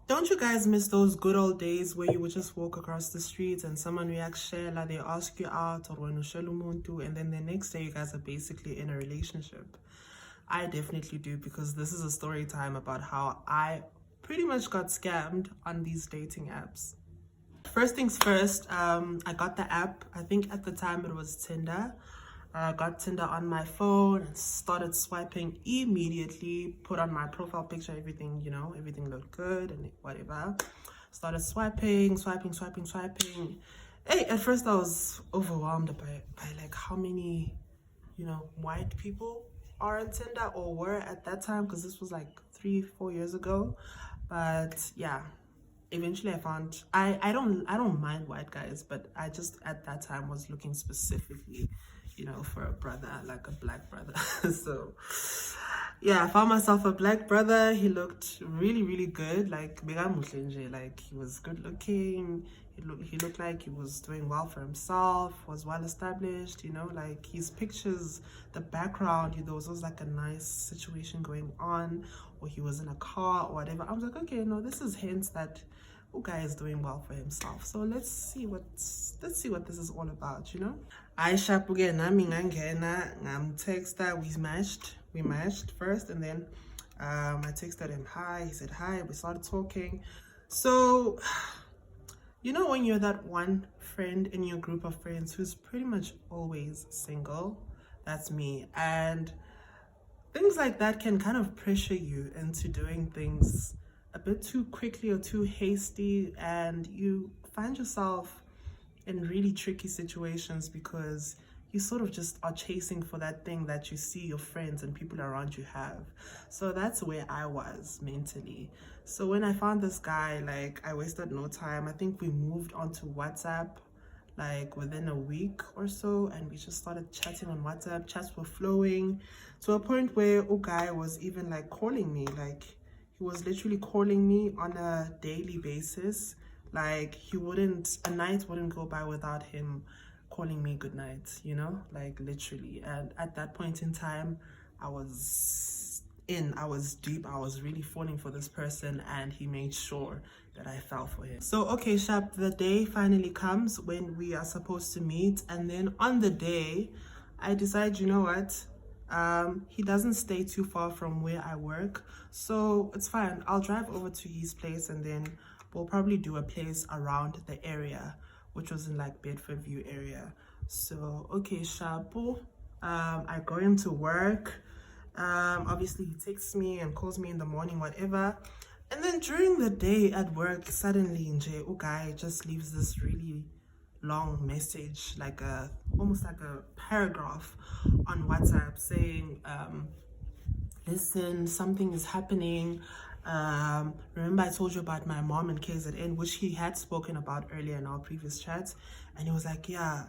Don't you guys miss those good old days where you would just walk across the streets and someone reacts shela, they ask you out, or when umuntu, and then the next day you guys are basically in a relationship? I definitely do, because this is a story time about how I pretty much got scammed on these dating apps. First things first, I got the app. I think at the time it was Tinder. I got Tinder on my phone and started swiping immediately. Put on my profile picture, everything, everything looked good and whatever. Started swiping. Hey, at first I was overwhelmed by like how many, white people are on Tinder or were at that time, because this was like 3-4 years ago. But yeah, eventually I found I don't mind white guys, but I just at that time was looking specifically, for a brother, like a black brother. So yeah, I found myself a black brother. He looked really, really good. Like like he was good looking. He looked like he was doing well for himself, was well established, like his pictures, the background, there was always like a nice situation going on, or he was in a car or whatever. I was like, okay, no, this is hints that guy is doing well for himself. So let's see what this is all about, I shapuke nami ngangena ngamtexta. We matched first, and then I texted him hi. He said hi. We started talking. So when you're that one friend in your group of friends who's pretty much always single, that's me. And things like that can kind of pressure you into doing things a bit too quickly or too hasty, and you find yourself in really tricky situations because you sort of just are chasing for that thing that you see your friends and people around you have. So that's where I was mentally. So when I found this guy, like, I wasted no time. I think we moved onto WhatsApp like within a week or so, and we just started chatting on WhatsApp. Chats were flowing to a point where guy was even like calling me. Like, he was literally calling me on a daily basis. Like, a night wouldn't go by without him calling me good night, like literally. And at that point in time, I was deep. I was really falling for this person, and he made sure that I fell for him. So okay, Shap, the day finally comes when we are supposed to meet, and then on the day I decide, you know what, he doesn't stay too far from where I work, so it's fine. I'll drive over to his place, and then we'll probably do a place around the area, which was in like Bedford View area. So okay, Shapo, I go into work. Obviously he texts me and calls me in the morning, whatever. And then during the day at work, suddenly Nje guy just leaves this really long message, like almost like a paragraph on WhatsApp saying, listen, something is happening. Remember I told you about my mom in KZN, which he had spoken about earlier in our previous chats. And he was like, yeah,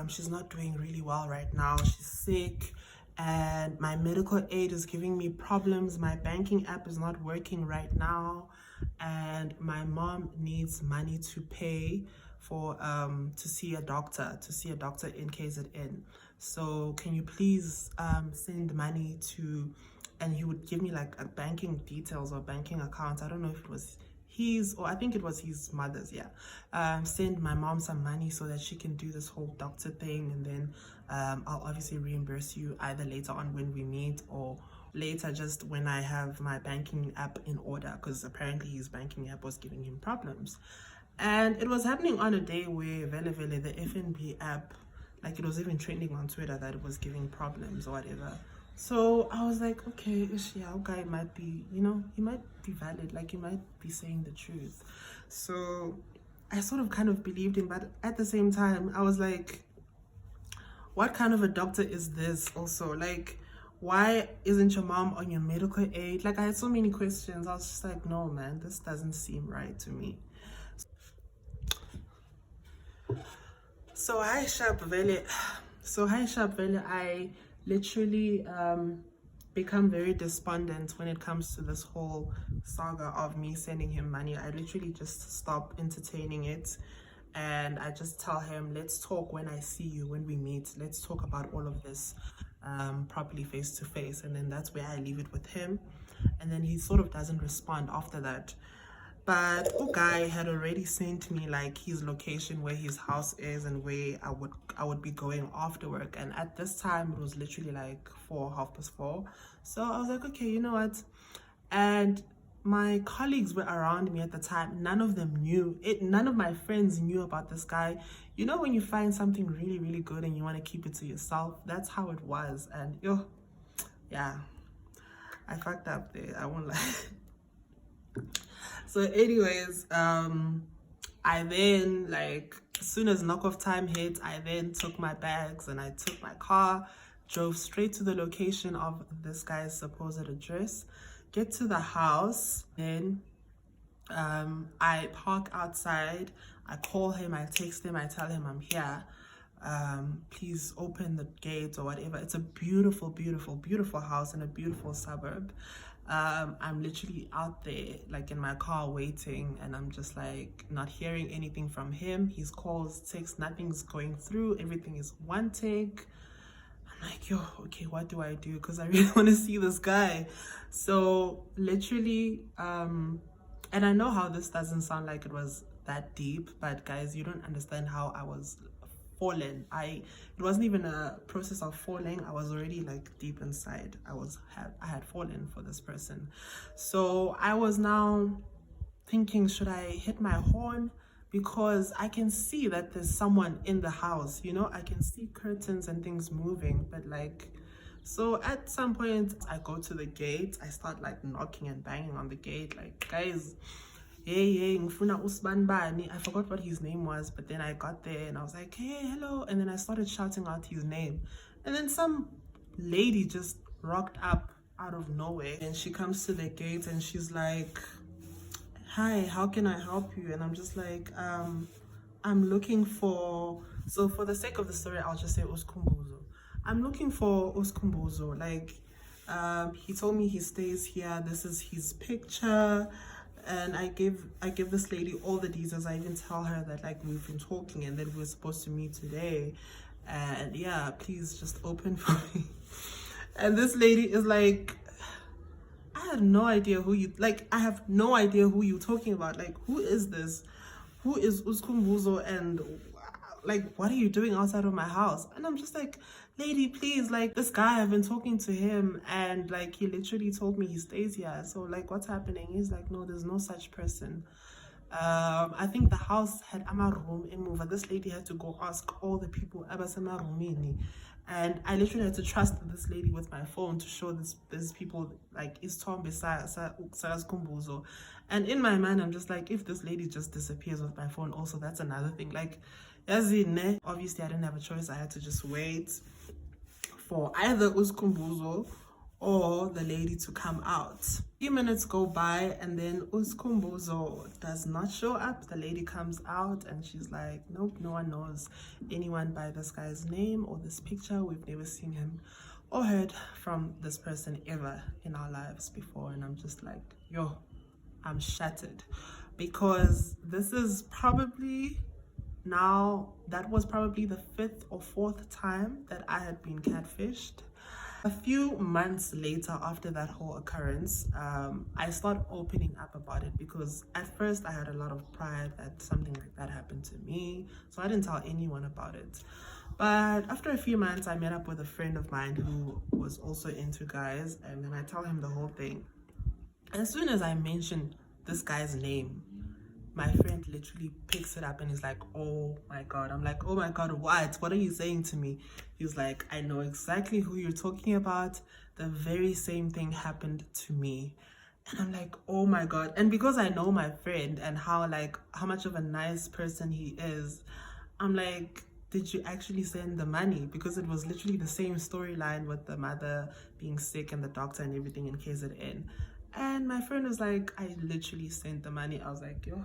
she's not doing really well right now. She's sick, and my medical aid is giving me problems. My banking app is not working right now, and my mom needs money to pay for to see a doctor in KZN. So can you please send money to, and he would give me like a banking details or banking account. I don't know if it was his, or I think it was his mother's. Yeah. Send my mom some money so that she can do this whole doctor thing, and then I'll obviously reimburse you either later on when we meet, or later just when I have my banking app in order, because apparently his banking app was giving him problems. And it was happening on a day where Vele the FNB app, like, it was even trending on Twitter that it was giving problems or whatever. So I was like, okay, yeah, okay, it might be, he might be valid, like he might be saying the truth. So I sort of kind of believed him, but at the same time, I was like, what kind of a doctor is this also? Like, why isn't your mom on your medical aid? Like, I had so many questions. I was just like, no, man, this doesn't seem right to me. So hi Shap Vele. I literally become very despondent when it comes to this whole saga of me sending him money. I literally just stop entertaining it, and I just tell him, let's talk when I see you, when we meet. Let's talk about all of this properly face to face. And then that's where I leave it with him. And then he sort of doesn't respond after that. But the guy had already sent me like his location where his house is and where I would be going after work. And at this time it was literally like 4:30. So I was like, okay, you know what? And my colleagues were around me at the time. None of them knew it. None of my friends knew about this guy. You know, when you find something really, really good and you want to keep it to yourself, that's how it was. And yo, yeah, I fucked up there. I won't lie. So anyways, I then, like, as soon as knockoff time hit, I then took my bags and I took my car, drove straight to the location of this guy's supposed address, get to the house, then I park outside, I call him, I text him, I tell him I'm here, please open the gate or whatever. It's a beautiful, beautiful, beautiful house in a beautiful suburb. I'm literally out there like in my car waiting, and I'm just like not hearing anything from him. His calls, texts, nothing's going through, everything is one take. I'm like, yo, okay, what do I do? Because I really want to see this guy. So literally, and I know how this doesn't sound like it was that deep, but guys, you don't understand how I was fallen. It wasn't even a process of falling. I was already like deep inside. I had fallen for this person. So I was now thinking, should I hit my horn? Because I can see that there's someone in the house, you know, I can see curtains and things moving, but like, so at some point I go to the gate, I start like knocking and banging on the gate, like, guys, hey, ngifuna usibanibani. I forgot what his name was, but then I got there and I was like, hey, hello, and then I started shouting out his name, and then some lady just rocked up out of nowhere, and she comes to the gate and she's like, hi, how can I help you? And I'm just like, I'm looking for, so for the sake of the story, I'll just say Uskumbuzo. I'm looking for Uskumbuzo. Like, he told me he stays here. This is his picture. And I give this lady all the details. I even tell her that like we've been talking and that we're supposed to meet today. And yeah, please just open for me. And this lady is like, I had no idea who you, like, I have no idea who you're talking about. Like, who is this? Who is Uskumbuzo? And like, what are you doing outside of my house? And I'm just like, lady, please, like, this guy, I've been talking to him and like he literally told me he stays here. So like, what's happening? He's like, no, there's no such person. I think the house had a room in move. This lady had to go ask all the people abasama roomini, and I literally had to trust this lady with my phone to show these people like is Tom besides Kumbuzo. And in my mind, I'm just like, if this lady just disappears with my phone, also that's another thing. Like, as in, obviously I didn't have a choice. I had to just wait for either Uskumbuzo or the lady to come out. A few minutes go by and then Uskumbuzo does not show up. The lady comes out and she's like, nope, no one knows anyone by this guy's name or this picture. We've never seen him or heard from this person ever in our lives before. And I'm just like, yo, I'm shattered, because this is probably now, that was probably the 5th or 4th time that I had been catfished. A few months later, after that whole occurrence, I started opening up about it, because at first I had a lot of pride that something like that happened to me, so I didn't tell anyone about it. But after a few months, I met up with a friend of mine who was also into guys, and then I tell him the whole thing. As soon as I mention this guy's name, my friend literally picks it up and is like, oh my god. I'm like, oh my god, what are you saying to me? He's like, I know exactly who you're talking about. The very same thing happened to me. And I'm like, oh my god. And because I know my friend and how much of a nice person he is, I'm like, did you actually send the money? Because it was literally the same storyline with the mother being sick and the doctor and everything in KZN. And my friend was like, I literally sent the money. I was like, yo,